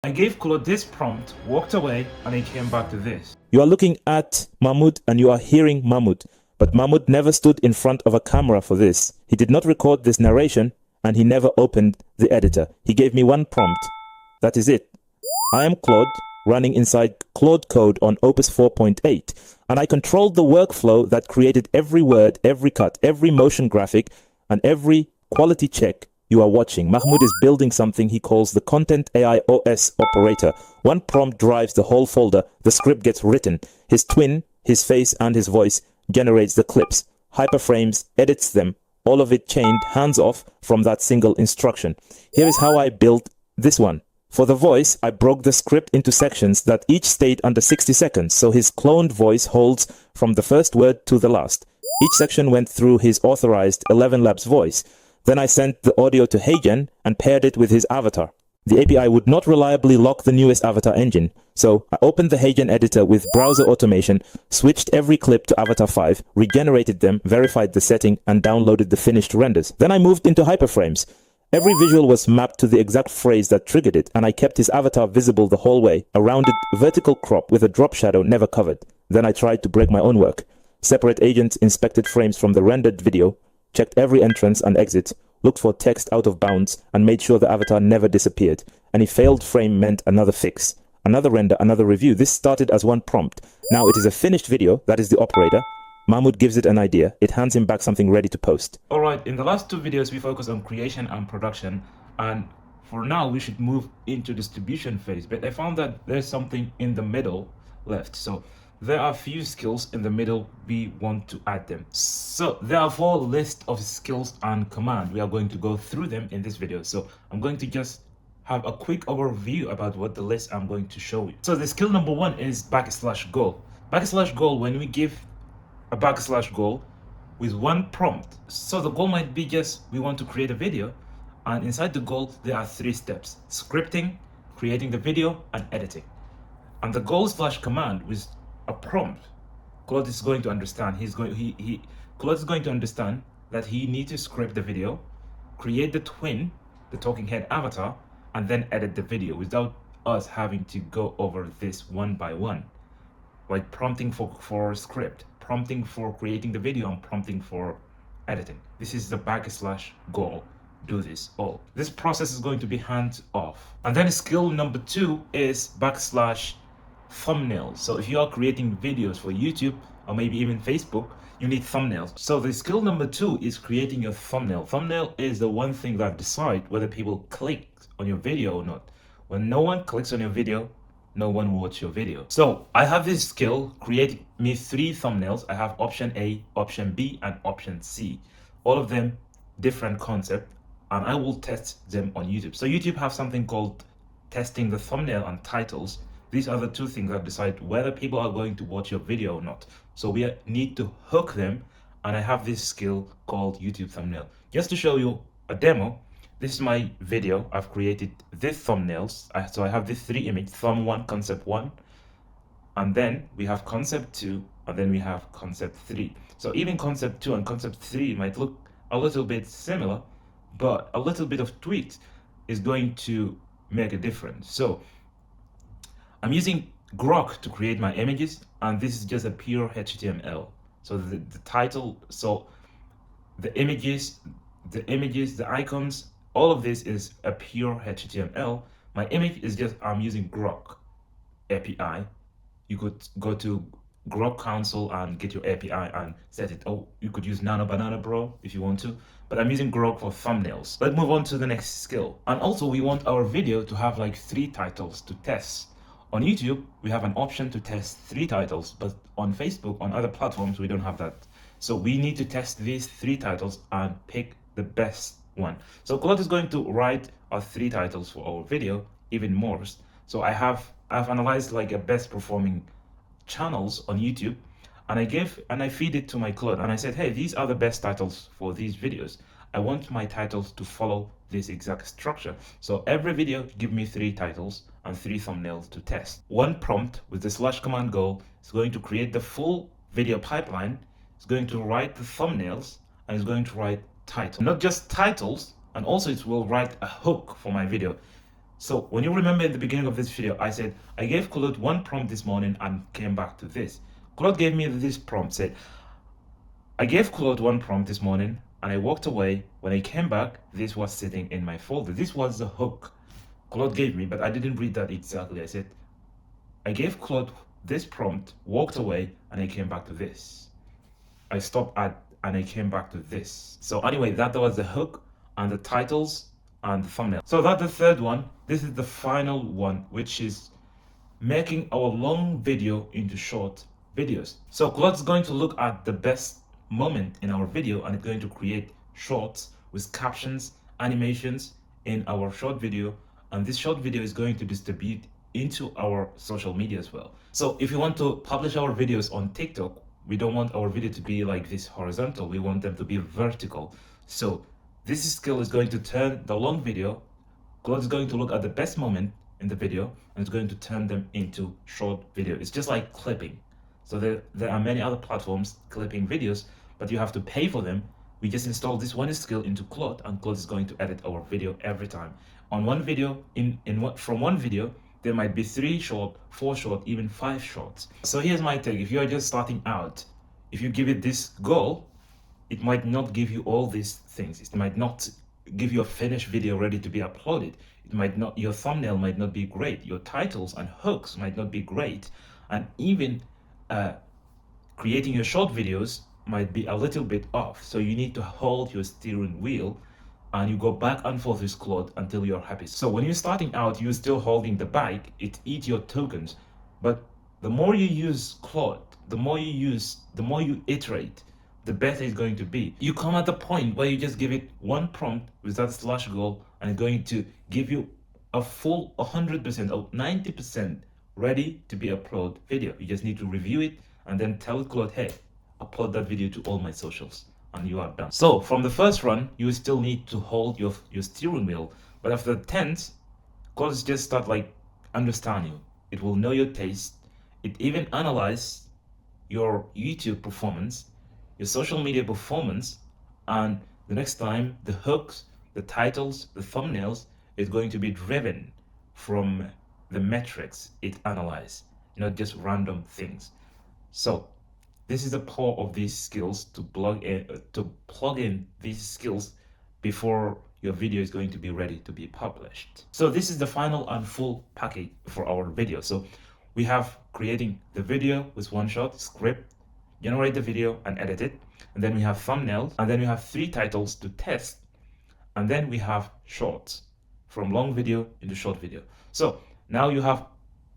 I gave Claude this prompt, walked away, and he came back to this. You are looking at Mahmoud and you are hearing Mahmoud, but Mahmoud never stood in front of a camera for this. He did not record this narration and he never opened the editor. He gave me one prompt. That is it. I am Claude, running inside Claude Code on Opus 4.8, and I controlled the workflow that created every word, every cut, every motion graphic, and every quality check you are watching. Mahmoud is building something he calls the Content AI OS operator. One prompt drives the whole folder, the script gets written. His twin, his face and his voice generates the clips. HyperFrames edits them, all of it chained hands-off from that single instruction. Here is how I built this one. For the voice, I broke the script into sections that each stayed under 60 seconds, so his cloned voice holds from the first word to the last. Each section went through his authorized 11 Labs voice. Then I sent the audio to HeyGen and paired it with his avatar. The API would not reliably lock the newest avatar engine, so I opened the HeyGen editor with browser automation, switched every clip to Avatar 5, regenerated them, verified the setting, and downloaded the finished renders. Then I moved into HyperFrames. Every visual was mapped to the exact phrase that triggered it, and I kept his avatar visible the whole way, a rounded vertical crop with a drop shadow never covered. Then I tried to break my own work. Separate agents inspected frames from the rendered video, checked every entrance and exit, looked for text out of bounds, and made sure the avatar never disappeared. Any failed frame meant another fix, another render, another review. This started as one prompt. Now it is a finished video, that is the operator. Mahmoud gives it an idea. It hands him back something ready to post. Alright, in the last two videos we focused on creation and production, and for now we should move into distribution phase, but I found that there's something in the middle left. So there are a few skills in the middle, we want to add them. So there are 4 lists of skills and command. We are going to go through them in this video. So I'm going to just have a quick overview about what the list I'm going to show you. So the skill number 1 is /goal. /goal, when we give a /goal with one prompt. So the goal might be just, we want to create a video, and inside the goal there are 3 steps: scripting, creating the video, and editing. And the goal / command with a prompt, Claude is going to understand. Claude is going to understand that he needs to script the video, create the twin, the talking head avatar, and then edit the video without us having to go over this one by one, like prompting for script, prompting for creating the video, and prompting for editing. This is the /goal. Do this all. This process is going to be hands off. And then skill number 2 is /thumbnails. So if you are creating videos for YouTube or maybe even Facebook, you need thumbnails. So the skill number 2 is creating your thumbnail. Thumbnail is the one thing that decides whether people click on your video or not. When no one clicks on your video, no one will watch your video. So I have this skill, create me 3 thumbnails. I have option A, option B, and option C. All of them different concept, and I will test them on YouTube. So YouTube have something called testing the thumbnail and titles. These are the 2 things that decide whether people are going to watch your video or not. So we need to hook them, and I have this skill called YouTube thumbnail. Just to show you a demo, this is my video. I've created these thumbnails. So I have these 3 images, thumb 1, concept 1, and then we have concept 2, and then we have concept 3. So even concept 2 and concept 3 might look a little bit similar, but a little bit of tweaks is going to make a difference. So I'm using Grok to create my images, and this is just a pure HTML. So the title, so the images, the icons, all of this is a pure HTML. My image is just, I'm using Grok API. You could go to Grok console and get your API and set it. Oh, you could use Nano Banana Bro if you want to, but I'm using Grok for thumbnails. Let's move on to the next skill. And also we want our video to have like 3 titles to test. On YouTube, we have an option to test 3 titles, but on Facebook, on other platforms, we don't have that. So we need to test these 3 titles and pick the best one. So Claude is going to write our 3 titles for our video, even more. So I've analyzed like a best performing channels on YouTube, and I feed it to my Claude, and I said, hey, these are the best titles for these videos. I want my titles to follow this exact structure. So every video, give me 3 titles and 3 thumbnails to test. One prompt with the /command goal is going to create the full video pipeline. It's going to write the thumbnails, and it's going to write titles. Not just titles, and also it will write a hook for my video. So when you remember in the beginning of this video, I said I gave Claude one prompt this morning and came back to this. Claude gave me this prompt, said, I gave Claude one prompt this morning and I walked away. When I came back, this was sitting in my folder. This was the hook Claude gave me, but I didn't read that exactly. I said, I gave Claude this prompt, walked away, and I came back to this. I stopped at, and I came back to this. So anyway, that was the hook and the titles and the thumbnail. So that's the third one. This is the final one, which is making our long video into short videos. So Claude's going to look at the best moment in our video and it's going to create shorts with captions, animations in our short video, and this short video is going to distribute into our social media as well. So if you want to publish our videos on TikTok, we don't want our video to be like this horizontal, we want them to be vertical. So this skill is going to turn the long video. Claude is going to look at the best moment in the video and it's going to turn them into short video. It's just like clipping. So there are many other platforms clipping videos, but you have to pay for them. We just install this one skill into Claude and Claude is going to edit our video every time. On one video, from one video, there might be 3 short, 4 short, even 5 shorts. So here's my take. If you are just starting out, if you give it this goal, it might not give you all these things. It might not give you a finished video ready to be uploaded. It might not, your thumbnail might not be great. Your titles and hooks might not be great. And even creating your short videos might be a little bit off. So you need to hold your steering wheel and you go back and forth with Claude until you're happy. So when you're starting out, you're still holding the bike, it eats your tokens. But the more you use Claude, the more you iterate, the better it's going to be. You come at the point where you just give it one prompt with that slash goal and it's going to give you a full 100% or 90% ready to be uploaded video. You just need to review it and then tell Claude, hey, upload that video to all my socials, and you are done. So from the first run, you still need to hold your steering wheel, but after the 10th, Claude just start like understand you. It will know your taste. It even analyze your YouTube performance, your social media performance, and the next time the hooks, the titles, the thumbnails is going to be driven from the metrics it analyzes, not just random things. So this is the power of these skills to plug in these skills before your video is going to be ready to be published. So this is the final and full package for our video. So we have creating the video with one shot, script, generate the video and edit it. And then we have thumbnails, and then we have 3 titles to test. And then we have shorts, from long video into short video. So now you have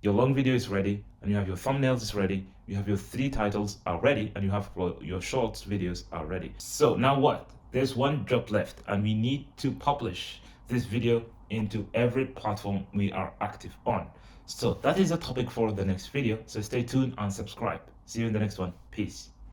your long video is ready, and you have your thumbnails is ready, you have your 3 titles are ready, and you have your shorts videos are ready. So now what? There's one job left, and we need to publish this video into every platform we are active on. So that is a topic for the next video. So stay tuned and subscribe. See you in the next one. Peace.